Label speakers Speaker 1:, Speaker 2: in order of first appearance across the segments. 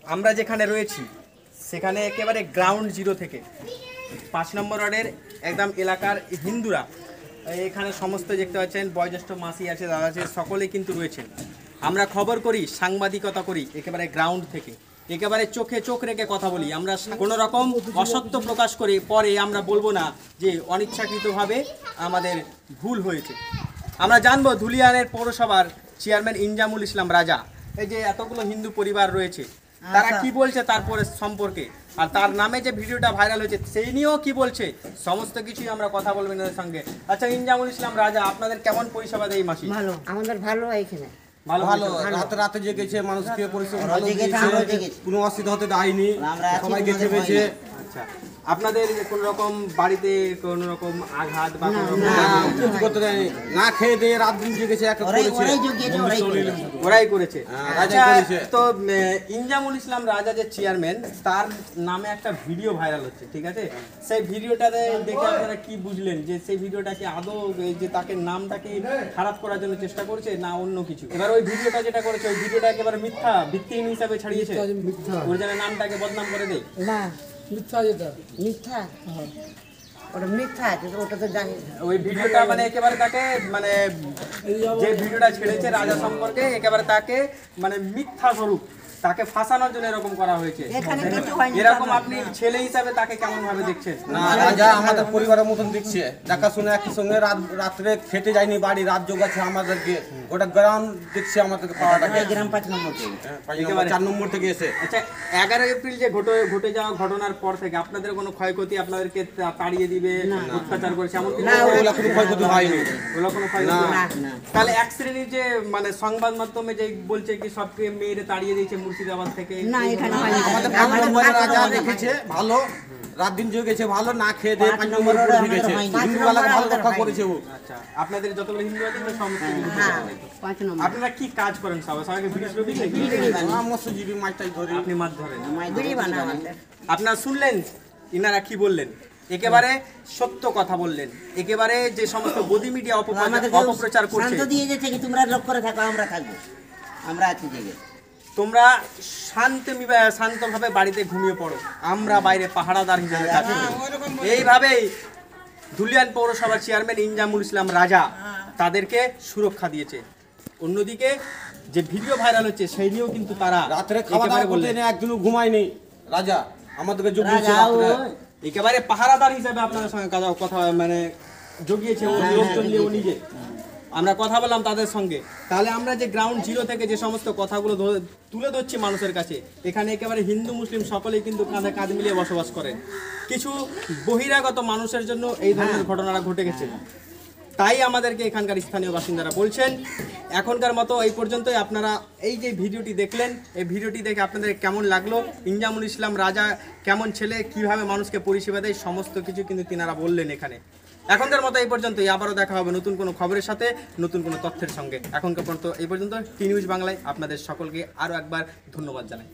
Speaker 1: আমরা যেখানে রয়েছি সেখানে একেবারে গ্রাউন্ড জিরো থেকে 5 নম্বর ওয়ার্ডের একদম এলাকার হিন্দুরা এখানে সমস্ত দেখতে পাচ্ছেন, বয়োজ্যেষ্ঠ মাসি আছে, দাদা আছে, সকলেই কিন্তু রয়েছেন। আমরা খবর করি, সাংবাদিকতা করি একেবারে গ্রাউন্ড থেকে, একেবারে চোখে চোখ রেখে কথা বলি। আমরা কোনো রকম অসত্য প্রকাশ করে পরে আমরা বলবো না যে অনিচ্ছাকৃতভাবে আমাদের ভুল হয়েছে। আমরা জানবো ধুলিয়ানের পৌরসভার চেয়ারম্যান ইনজামুল ইসলাম রাজা, এই যে এতগুলো হিন্দু পরিবার রয়েছে, তারা কি বলছে তারপরে সম্পর্কে, আর তার নামে যে ভিডিওটা ভাইরাল হয়েছে সেই নিয়েও কি বলছে, সমস্ত কিছুই আমরা কথা বলবো এদের সঙ্গে। আচ্ছা ইনজামুল ইসলাম রাজা, আপনাদের কেমন পরিষেবা দেয় মাসি?
Speaker 2: ভালো, আমাদের ভালো এখানে
Speaker 1: ভালো
Speaker 3: ভালো, রাতে রাতে জেগেছে, মানুষকে পরিষেবা ভালো দিয়েছে, কোনো অসুবিধা হতে দেয়নি, সবাই গেছে বেছে।
Speaker 1: আচ্ছা, আপনাদের কোন রকম বাড়িতে কোন রকম আঘাত বা
Speaker 3: কিছু করতে দেয়নি, না খেয়ে দিয়ে রাত দিন জেগেছে, একটা করেছে,
Speaker 1: ওরাই করেছে।
Speaker 3: রাজাই করেছে।
Speaker 1: তো ইনজামুল ইসলাম রাজা যে চেয়ারম্যান, তার নামে একটা ভিডিও ভাইরাল হচ্ছে, ঠিক আছে? সেই ভিডিওটাতে দেখে আপনারা কি বুঝলেন যে সেই ভিডিওটা কি আদৌ যে তাকে নামটাকে খারাপ করার জন্য চেষ্টা করছে না অন্য কিছু? এবার ওই ভিডিওটা যেটা করেছে ওই ভিডিওটা একেবারে মিথ্যা, ভিত্তিহীন হিসাবে ছাড়িয়েছে, ওর যেন নামটাকে বদনাম করে দেয়।
Speaker 2: না,
Speaker 4: মিথ্যা যেটা
Speaker 2: মিথ্যা, ওটা মিথ্যা আছে, ওটা তো জানি।
Speaker 1: ওই ভিডিওটা মানে একেবারে তাকে মানে যে ভিডিওটা ছেড়েছে রাজা সম্পর্কে একেবারে তাকে মানে মিথ্যা স্বরূপ, তাকে ফাঁসানোর জন্য এরকম করা হয়েছে। এরকম আপনি ছেলে হিসাবে তাকে কেমন ভাবে দেখছেন?
Speaker 3: না, রাজা আমাদের পরিবারের মতন দেখছে, দেখাশোনা একই সঙ্গে রাত্রে খেতে যায়নি, বাড়ি রাত যোগাচ্ছে আমাদেরকে, ওটা গ্রাম দেখছে আমাদেরকে, পাড়াটাকে
Speaker 2: গ্রাম 5 নম্বর থেকে,
Speaker 3: 4 নম্বর থেকে এসে।
Speaker 1: আচ্ছা 11 এপ্রিল যে ঘটে যাওয়া ঘটনার পর থেকে আপনাদের কোনো ক্ষয়ক্ষতি, আপনাদেরকে তাড়িয়ে দিবে, অত্যাচার করেছে এমন কিছু?
Speaker 3: ওগুলো কোনো ক্ষয়ক্ষতি হয়নি।
Speaker 1: ওগুলো কোনো ক্ষয়ক্ষতি
Speaker 2: না,
Speaker 1: হয়নি।
Speaker 2: না।
Speaker 1: তাহলে এক শ্রেণীর যে মানে সংবাদ মাধ্যমে যে বলছে কি সবকে মেয়েরে তাড়িয়ে দিয়েছে মুর্শিদাবাদ থেকে,
Speaker 2: না এখানে হয়নি।
Speaker 3: আমাদের 5 নম্বরের রাজা দেখেছে ভালো, রাত দিন জেগেছে ভালো, না খেয়ে দিয়ে 5 নম্বর করে ঢুকেছে, হিন্দুগুলাকে ভালো রক্ষা করেছে ও।
Speaker 1: আচ্ছা আপনাদের যতগুলো হিন্দু আছে সমস্ত কিছু
Speaker 2: হ্যাঁ,
Speaker 1: করে দিত।
Speaker 2: 5 নম্বর।
Speaker 1: আপনারা কি কাজ করেন? সবাইকে ভিডিও ছবি দেখি,
Speaker 3: আমরা মৎস্যজীবী, মাছটাই ধরি।
Speaker 1: আপনি মাছ ধরেন।
Speaker 2: বিড়ি বানাও আমাদের।
Speaker 1: আপনারা শুনলেন ইনারা কি বললেন, একেবারে সত্য কথা বললেন, একেবারে যে সমস্ত গদি মিডিয়া অপপ্রচার করছে,
Speaker 2: শান্ত দিয়ে যেতে কি তোমরা লক্ষ্য করে থাকো, আমরা থাকবো, আমরা আছি জেগে।
Speaker 1: তোমরা শান্তভাবে বাড়িতে ঘুমিয়ে পড়ো, আমরা বাইরে পাহারাদার হিসেবে কাজ করি। এইভাবেই ধুলিয়ান পৌরসভার চেয়ারম্যান ইনজামুল ইসলাম রাজা তাদেরকে সুরক্ষা দিয়েছে। অন্যদিকে যে ভিডিও ভাইরাল হচ্ছে সেই নিয়েও কিন্তু তারা
Speaker 3: রাত্রে খাওয়া দাওয়া করতে নেই, একদিনও ঘুমায়নি রাজা, আমাদেরকে জগিয়েছে রাত্রে।
Speaker 1: একেবারে পাহারাদার হিসেবে আপনাদের সঙ্গে কথা মানে জগিয়েছে ও, লোকজন নিয়ে ও নিজে। আমরা কথা বললাম তাদের সঙ্গে। তাহলে আমরা যে গ্রাউন্ড জিরো থেকে যে সমস্ত কথাগুলো তুলে ধরছি মানুষের কাছে, এখানে একেবারে হিন্দু মুসলিম সকলেই কিন্তু কাঁধে কাঁধ মিলিয়ে বসবাস করেন। কিছু বহিরাগত মানুষের জন্য এই ধরনের ঘটনাটা ঘটে গেছে, তাই আমাদেরকে এখানকার স্থানীয় বাসিন্দারা বলছেন এখনকার মতো এই পর্যন্তই। আপনারা এই যে ভিডিওটি দেখলেন, এই ভিডিওটি দেখে আপনাদের কেমন লাগলো, ইনজামুল ইসলাম রাজা কেমন ছেলে, কিভাবে মানুষকে পরিষেবা দেয়, সমস্ত কিছু কিন্তু তিনারা বললেন এখানে। এখনকার মতো এই পর্যন্তই, আবারও দেখা হবে নতুন কোনো খবরের সাথে, নতুন কোনো তথ্যের সঙ্গে। এখনকার পর্যন্ত এই পর্যন্ত। টি নিউজ বাংলায় আপনাদের সকলকে আরও একবার ধন্যবাদ জানাই।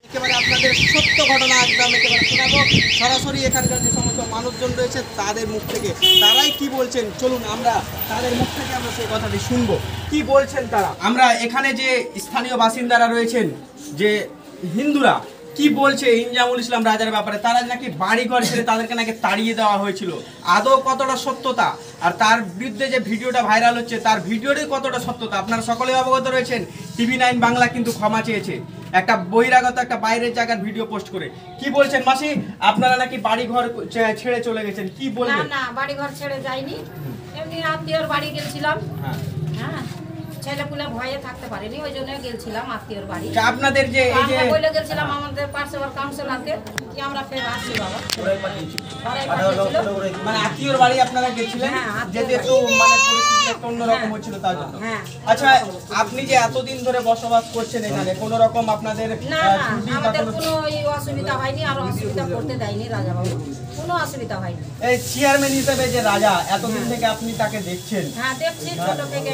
Speaker 1: একেবারে আপনাদের সত্য ঘটনা একদম একেবারে শোনাবো সরাসরি এখানকার যে সমস্ত মানুষজন রয়েছে তাদের মুখ থেকে, তারাই কি বলছেন চলুন আমরা তাদের মুখ থেকে আমরা সেই কথাটি শুনবো, কি বলছেন তারা। আমরা এখানে যে স্থানীয় বাসিন্দারা রয়েছেন, যে হিন্দুরা কি বলছে ইনজামুল ইসলাম রাজার ব্যাপারে, তারা নাকি বাড়ি ঘর ছেড়ে তাদেরকে নাকি তাড়িয়ে দেওয়া হয়েছিল, আদৌ কতটা সত্যতা, আর তার বিরুদ্ধে যে ভিডিওটা ভাইরাল হচ্ছে তার ভিডিওরই কতটা সত্যতা আপনারা সকলেই অবগত রয়েছেন। TV9 বাংলা কিন্তু ক্ষমা চেয়েছে একটা বহিরাগত একটা বাইরের জায়গার ভিডিও পোস্ট করে। কি বলছেন মাসি, আপনারা নাকি বাড়ি ঘর ছেড়ে চলে গেছেন, কি বলবেন?
Speaker 5: না বাড়ি ঘর ছেড়ে যাইনি, এমনি আত্মীয়র বাড়ি গেছিলাম। হ্যাঁ ছেলেপুলে ভয়ে থাকতে পারেনি, ওই জন্য গেছিলাম আত্মীয়র বাড়ি।
Speaker 1: আপনাদের যে এই যে
Speaker 5: বলে গেছিলাম আমাদের পার্শ্ববর্তী কাউন্সিলরকে কি আমরা ফের আসছি বাবা,
Speaker 1: মানে আত্মীয়র বাড়ি আপনারা গেছিলেন, যেতে একটু মানে পরিস্থিতি একটু অন্যরকম হচ্ছিল তার জন্য। আচ্ছা আপনি যে এতদিন ধরে বসবাস করছেন এখানে, কোন রকম আপনাদের
Speaker 5: না আমাদের কোনো অসুবিধা হয়নি, আর অসুবিধা করতে দেয়নি রাজা বাবু, কোনো অসুবিধা হয়নি।
Speaker 1: এই চেয়ারম্যান হিসেবে যে রাজা এতদিন থেকে আপনি তাকে দেখছেন,
Speaker 5: হ্যাঁ দেখছি ছোট থেকে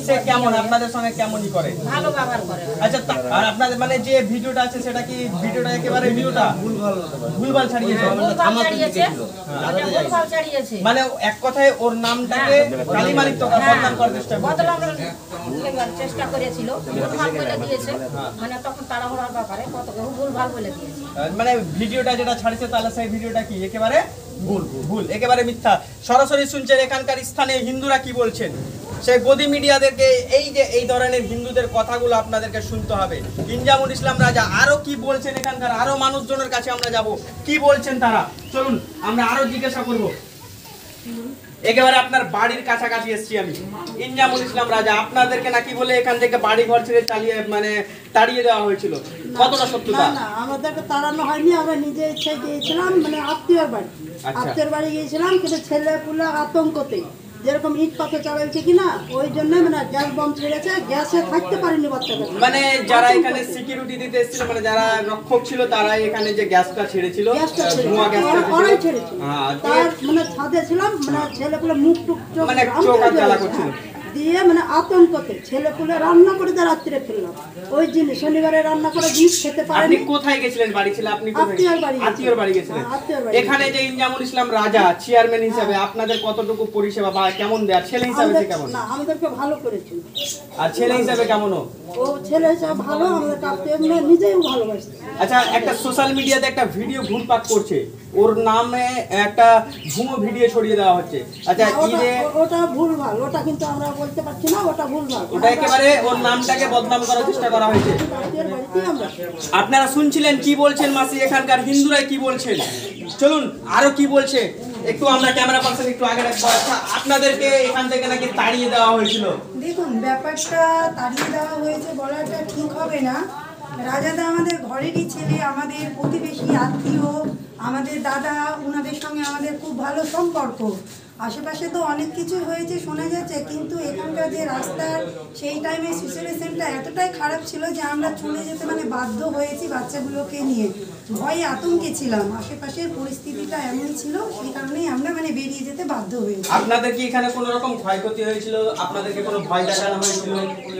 Speaker 1: সে কেমন আপনাদের সঙ্গে কেমনই করে,
Speaker 5: ভালো ব্যবহার করে।
Speaker 1: আচ্ছা আর আপনাদের মানে যে ভিডিওটা আছে সেটা কি ভিডিওটা একেবারে ভিডিওটা ভুলভাল ছাড়িয়েছে, মানে এক কথায় ওর নামটাকে কালিমালিপ্ত বদনাম করার চেষ্টা করছে।
Speaker 5: দেওয়ার চেষ্টা করেছিল, ভুলভাল বলে দিয়েছে, মানে তখন তাড়াহুড়ার ব্যাপারে কত কেউ ভুলভাল বলে দিয়েছে।
Speaker 1: মানে ভিডিওটা যেটা ছাড়ছে তাহলে সেই ভিডিওটা কি একেবারে ভুল একেবারে মিথ্যা। সরাসরি শুনছেন এখানকার স্থানীয় হিন্দুরা কি বলছেন। সেই গদি মিডিয়াদেরকে এই ধরনের হিন্দুদের কথাগুলো আপনাদেরকে শুনতে হবে। ইনজামুল ইসলাম রাজা আরো কি বলছেন, এখানকার আরো মানুষজনের কাছে আমরা যাব, কি বলছেন তারা, চলুন আমরা আরো জিজ্ঞাসা করব। একেবারে আপনার বাড়ির কাছাকাছি এসেছি আমি। ইনজামুল ইসলাম রাজা, আপনাদেরকে নাকি বলে এখান থেকে বাড়ি ঘর ছেড়ে তাড়িয়ে দেওয়া হয়েছিল, কতটা সত্যতা?
Speaker 4: না আমাদেরকে তাড়ানো হয়নি, আমরা নিজে ইচ্ছায় গিয়েছিলাম, মানে আত্মীয়র বাড়ি।
Speaker 1: আচ্ছা।
Speaker 4: আত্মীয়র বাড়ি গিয়েছিলাম, কিন্তু ছেলে পুলে আতঙ্কতে যেরকম ইট পাথর চালাইছে কিনা ওই জন্য মানে গ্যাস বম ছেড়েছে, গ্যাসে থাকতে পারেনি বাচ্চাটা।
Speaker 1: মানে যারা এখানে সিকিউরিটি দিতে এসেছিল, মানে যারা রক্ষক ছিল তারাই এখানে যে গ্যাসটা ছেড়েছিল, ধোঁয়া গ্যাসটা
Speaker 4: ওরাই ছেড়েছে।
Speaker 1: হ্যাঁ,
Speaker 4: তার মানে ছাদে ছিলাম, মানে ছেলে পুলে মুখ টুক
Speaker 1: মানে চোখ আর জ্বালা করছিল।
Speaker 4: দিয়ে মানে আতঙ্কতে ছেলে পুলে রান্না করে দিয়ে রাত্রে ফেললাম। ওই জিনিস শনিবারে রান্না করে জিনিস খেতে
Speaker 1: আপনি
Speaker 4: পারেনি।
Speaker 1: কোথায় গেছিলেন? বাড়ি ছিল আপনি কোথায়?
Speaker 4: আত্মীয়র বাড়ি
Speaker 1: আত্মীয়র বাড়ি গেছিলেন।
Speaker 4: হ্যাঁ, আত্মীয়র বাড়ি।
Speaker 1: এখানে যে ইনজামুল ইসলাম রাজা চেয়ারম্যান হিসেবে আপনাদের কতটুকু পরিষেবা বা কেমন দেয়? ছেলে হিসাবে সে কেমন?
Speaker 4: না আমাদেরকে ভালো করেছিল।
Speaker 1: আর ছেলে হিসাবে কেমনও?
Speaker 4: ও ছেলে হিসাবে ভালো, আমাদের কাছে নিজেই ভালোবাসে।
Speaker 1: আচ্ছা, একটা সোশ্যাল মিডিয়াতে একটা ভিডিও ঘুরপাক করছে, ওর নামে একটা ভুয়ো ভিডিও ছড়িয়ে দেওয়া হচ্ছে। আচ্ছা,
Speaker 4: ওটা ভুলভাল, ওটা কিন্তু আমরা বলতে পারছি না, ওটা ভুলভাল।
Speaker 1: ওটা একেবারে ওর নামটাকে বদনাম করার চেষ্টা করা হয়েছে।
Speaker 4: আত্মীয়র বাড়িতেই আমরা।
Speaker 1: আপনারা শুনছিলেন কি বলছেন মাসি, এখানকার হিন্দুরা কি বলছেন। চলুন আরো কি বলছে একটু আমরা ক্যামেরা পার্সন একটু আগে রাখবো। আচ্ছা, আপনাদেরকে এখান থেকে নাকি তাড়িয়ে দেওয়া হয়েছিল।
Speaker 6: দেখুন, ব্যাপারটা তাড়িয়ে দেওয়া হয়েছে বলাটা ঠিক হবে না। রাজাদা আমাদের ঘরেরই ছেলে, আমাদের প্রতিবেশী আত্মীয়, আমাদের দাদা, ওনাদের সঙ্গে আমাদের খুব ভালো সম্পর্ক। আশেপাশে তো অনেক কিছু হয়েছে শোনা যাচ্ছে, কিন্তু এখানকার যে রাস্তার সেই টাইমে সিচুয়েশনটা এতটাই খারাপ ছিল যে আমরা চলে যেতে মানে বাধ্য হয়েছি বাচ্চাগুলোকে নিয়ে। ভয়ে আতঙ্কে ছিলাম, আশেপাশের পরিস্থিতিটা এমনই ছিল, সেই কারণেই আমরা মানে বেরিয়ে যেতে বাধ্য হয়েছি।
Speaker 1: আপনাদের কি এখানে কোনো রকম ক্ষয়ক্ষতি হয়েছিল? আপনাদেরকে কোনো ভয় দেখানো হয়েছিল?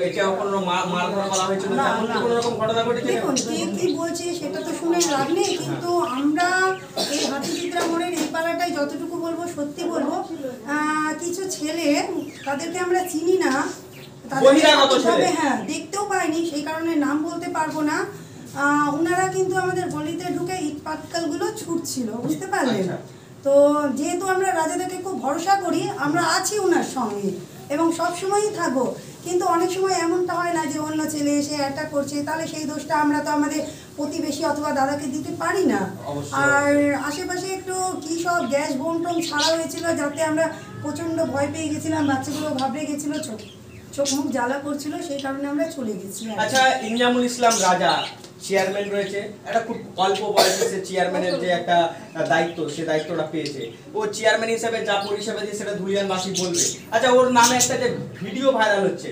Speaker 1: এটাও কোনো মারধর করা হয়েছিল? এমন কি কোনো রকম ঘটনা ঘটেছিল?
Speaker 6: দেখুন, কে কি বলছে সেটা তো শুনে লাভ নেই, কিন্তু আমরা এই হাতিচিত্রা মোড়ের এই পাড়াটায় যতটুকু বলবো সত্যি বলবো, কিছু ছেলে, তাদেরকে আমরা চিনি না,
Speaker 1: বহিরাগত ছেলে।
Speaker 6: হ্যাঁ দেখতেও পাইনি, সেই কারণে নাম বলতে পারবো না। ওনারা কিন্তু আমাদের গলিতে ঢুকে ইট পাটকেলগুলো ছুটছিল, বুঝতে পারলেন? তো যেহেতু আমরা রাজাদাকে খুব ভরসা করি, আমরা আছি ওনার সঙ্গে এবং সবসময়ই থাকবো, কিন্তু অনেক সময় এমনটা হয় না যে অন্য ছেলে এসে অ্যাটাক করছে, তাহলে সেই দোষটা আমরা তো আমাদের প্রতিবেশী অথবা দাদাকে দিতে পারি না। আর আশেপাশে একটু কি সব গ্যাস বোম টোম ছাড়া হয়েছিল, যাতে আমরা প্রচণ্ড ভয় পেয়ে গেছিলাম, বাচ্চাগুলো ঘাবড়ে গেছিলো, চোখ মুখ জ্বালা করছিল, সেই কারণে আমরা চলে গেছি।
Speaker 1: আচ্ছা, ইনজামুল ইসলাম রাজা চেয়ারম্যান রয়েছে, একটা খুব অল্প বয়সে সে চেয়ারম্যানের যে একটা দায়িত্ব, সে দায়িত্বটা পেয়েছে। ও চেয়ারম্যান হিসেবে যা পরিষেবা দিয়ে সেটা ধুলিয়ানবাসী বলবে। আচ্ছা, ওর নামে একটা যে ভিডিও ভাইরাল হচ্ছে,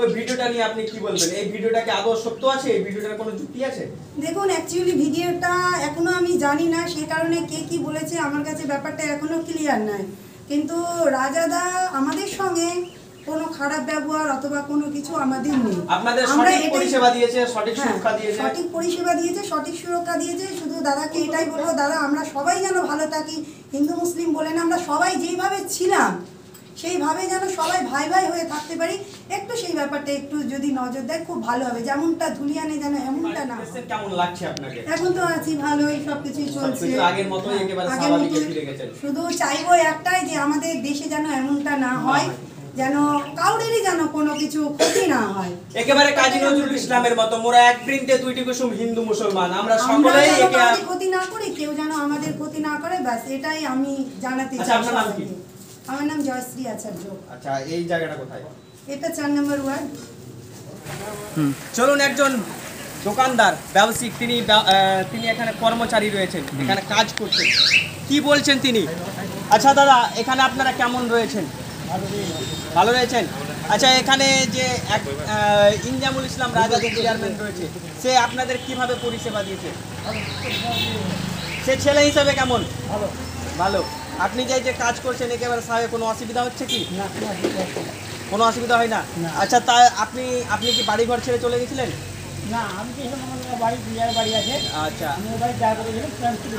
Speaker 1: ওই ভিডিওটা নিয়ে আপনি কি বলবেন? এই ভিডিওটাকে আদৌ সত্য আছে? এই ভিডিওটার কোনো যুক্তি আছে?
Speaker 6: দেখুন, অ্যাকচুয়ালি ভিডিওটা এখনো আমি জানি না, সেই কারণে কে কি বলেছে আমার কাছে ব্যাপারটা এখনো ক্লিয়ার নাই, কিন্তু রাজাদা আমাদের সঙ্গে কোনো খারাপ ব্যবহার অথবা কোনো কিছু আমাদের নেই।
Speaker 1: আপনাদের সঠিক পরিষেবা দিয়েছে, সঠিক সুরক্ষা দিয়েছে।
Speaker 6: সঠিক পরিষেবা দিয়েছে, সঠিক সুরক্ষা দিয়েছে। শুধু দাদাকে এটাই বলবো, দাদা আমরা সবাই যেন ভালো থাকি, হিন্দু মুসলিম বলে না, আমরা সবাই যেইভাবে ছিলাম সেইভাবে যেন সবাই ভাই ভাই হয়ে থাকতে পারি। একটু সেই ব্যাপারটা একটু যদি নজর দেয় খুব ভালো হবে, যেমনটা ধুলিয়ানে যেন এমনটা না।
Speaker 1: কেমন লাগছে আপনাকে?
Speaker 6: এখন তো আছি ভালোই, সবকিছুই চলছে
Speaker 1: আগের মতোই একেবারে
Speaker 6: আগের
Speaker 1: স্বাভাবিকে
Speaker 6: মতোই।
Speaker 1: ফিরে গেছেন।
Speaker 6: শুধু চাইবো একটাই, যে আমাদের দেশে যেন এমনটা না হয়, যেন কাউরেরই যেন কোনো কিছু ক্ষতি না হয়।
Speaker 1: একেবারে কাজী নজরুল ইসলামের মতো মোরা এক বৃন্তে দুইটি কুসুম হিন্দু মুসলমান, আমরা সকলেই একে
Speaker 6: ক্ষতি না করি, কেউ যেন আমাদের ক্ষতি না করে, ব্যাস এটাই আমি জানাতে চাই।
Speaker 1: আচ্ছা, আপনার নাম কি?
Speaker 6: আমার নাম জয়শ্রী আচার্য।
Speaker 1: আচ্ছা, এই জায়গাটা কোথায়?
Speaker 6: এটা 4 নম্বর ওয়ার্ড।
Speaker 1: চলুন, একজন দোকানদার ব্যবসায়িক, তিনি এখানে কর্মচারী রয়েছেন, এখানে কাজ করছেন, কি বলছেন তিনি? আচ্ছা দাদা, এখানে আপনারা কেমন রয়েছেন? ভালো রয়েছেন। আচ্ছা, এখানে যে ইনজামুল ইসলাম রাজা যে চেয়ারম্যান রয়েছে, সে আপনাদের কিভাবে পরিষেবা দিয়েছে? সে ছেলে হিসাবে কেমন? ভালো। ভালো। আপনি যে কাজ করছেন একেবারে সাহেব, কোনো অসুবিধা হচ্ছে কি? না, কোনো অসুবিধা হয় না। আচ্ছা, তা আপনি কি বাড়ি ঘর ছেড়ে চলে গেছিলেন?
Speaker 4: না, আমি কি আমাদের বাড়ি বিয়ার বাড়ি আছে।
Speaker 1: আচ্ছা,
Speaker 4: আমি বাড়ি যা করে গেলাম,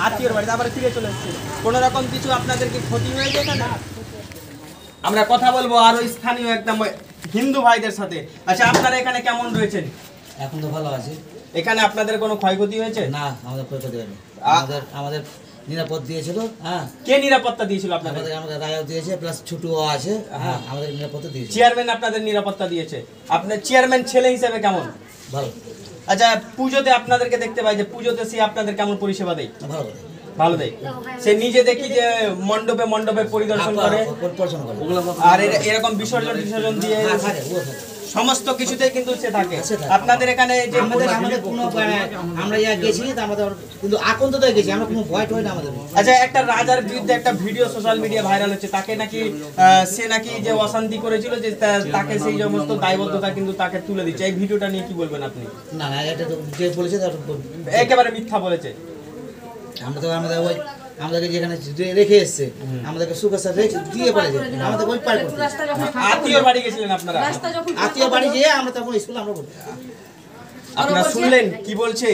Speaker 1: আত্মীয়র বাড়িতে আবার ফিরে চলে এসেছেন। কোনো রকম কিছু আপনাদের কি ক্ষতি হয়েছে এখানে? আমরা কথা বলবো আরো স্থানীয় একদম হিন্দু ভাইদের সাথে। আচ্ছা, আপনারা এখানে কেমন রয়েছেন?
Speaker 7: এখন তো ভালো আছে।
Speaker 1: এখানে আপনাদের কোনো ক্ষয়ক্ষতি হয়েছে?
Speaker 7: না, আমাদের ক্ষয়ক্ষতি হয়নি। আমাদের নিরাপদ দিয়েছিল। হ্যাঁ,
Speaker 1: কে নিরাপত্তা দিয়েছিল আপনাদের?
Speaker 7: আমাদের রায়ও দিয়েছে, প্লাস ছুটুও আছে। হ্যাঁ, আমাদের নিরাপত্তা দিয়েছে।
Speaker 1: চেয়ারম্যান আপনাদের নিরাপত্তা দিয়েছে। আপনার চেয়ারম্যান ছেলে হিসেবে কেমন?
Speaker 7: ভালো।
Speaker 1: আচ্ছা, পুজোতে আপনাদেরকে দেখতে পাই যে পুজোতে সে আপনাদের কেমন পরিষেবা দেয়?
Speaker 7: ভালো করে
Speaker 1: ভালো দেয়। সে নিজে দেখি যে মণ্ডপে মণ্ডপে পরিদর্শন করে
Speaker 7: পড়াশোনা করে।
Speaker 1: আর এরকম বিসর্জন দিয়ে
Speaker 7: হ্যাঁ, থাকে, ও থাকে।
Speaker 1: সমস্ত কিছুতেই কিন্তু সে থাকে।
Speaker 7: সে থাকে।
Speaker 1: আপনাদের এখানে যে
Speaker 7: আমাদের কোনো আমরা গেছি, আমাদের কিন্তু আকন্ত তো গেছি, আমরা কোনো ভয় টয় না আমাদের।
Speaker 1: আচ্ছা, একটা রাজার বিরুদ্ধে একটা ভিডিও সোশ্যাল মিডিয়া ভাইরাল হচ্ছে, তাকে নাকি সে নাকি যে অশান্তি করেছিল যে তাকে সেই সমস্ত দায়বদ্ধতা কিন্তু তাকে তুলে দিচ্ছে। এই ভিডিওটা নিয়ে কি বলবেন আপনি?
Speaker 7: না না, এটা তো যে বলেছে তার
Speaker 1: একেবারে মিথ্যা বলেছে।
Speaker 7: আমরা তো আমাদেরকে যেখানে রেখে এসছে, আমাদেরকে শুভেচ্ছা দিয়ে পড়েছে, আমাদের ওই পার করতে।
Speaker 1: আত্মীয় বাড়ি গেছিলেন আপনারা?
Speaker 7: আত্মীয় বাড়ি যেয়ে আমরা তখন স্কুলে আমরা পড়ি।
Speaker 1: আপনারা শুনলেন কি বলছে?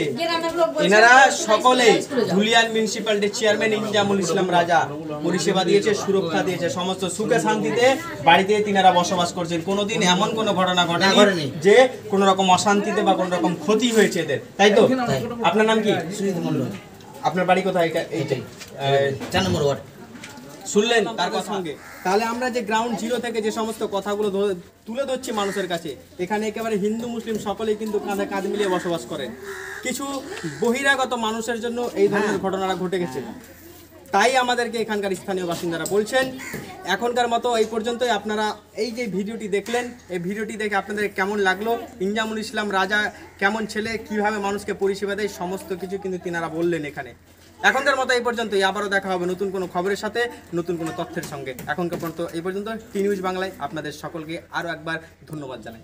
Speaker 1: এনারা সকলে ধুলিয়ান মিউনিসিপ্যালিটির চেয়ারম্যান ইনজামুল ইসলাম রাজা পরিষেবা দিয়েছে, সুরক্ষা দিয়েছে, সমস্ত সুখে শান্তিতে বাড়িতে তিনারা বসবাস করছেন। কোনোদিন এমন কোনো ঘটনা ঘটেনি যে কোনো রকম অশান্তিতে বা কোনো রকম ক্ষতি হয়েছে এদের, তাই তো? আপনার নাম কি?
Speaker 7: সুজিত মণ্ডল।
Speaker 1: আপনার বাড়ি কোথায়? এইটাই
Speaker 7: 4 নম্বর ওয়ার্ড।
Speaker 1: শুনলেন তার সঙ্গে। তাহলে আমরা যে গ্রাউন্ড জিরো থেকে যে সমস্ত কথাগুলো তুলে ধরছি মানুষের কাছে, এখানে একেবারে হিন্দু মুসলিম সকলেই কিন্তু কাঁধে কাঁধ মিলিয়ে বসবাস করেন। কিছু বহিরাগত মানুষের জন্য এই ধরনের ঘটনাটা ঘটে গেছে, তাই আমাদেরকে এখানকার স্থানীয় বাসিন্দারা বলছেন এখনকার মতো এই পর্যন্তই। আপনারা এই যে ভিডিওটি দেখলেন, এই ভিডিওটি দেখে আপনাদের কেমন লাগলো, ইনজামুল ইসলাম রাজা কেমন ছেলে, কিভাবে মানুষকে পরিষেবা দেয়, সমস্ত কিছু কিন্তু তিনারা বললেন এখানে। এখনকার মতো এই পর্যন্তই। আবারও দেখা হবে নতুন কোনো খবরের সাথে, নতুন কোনো তথ্যের সঙ্গে। এখনকার পর্যন্ত এই পর্যন্ত। টি নিউজ বাংলায় আপনাদের সকলকে আরও একবার ধন্যবাদ জানাই।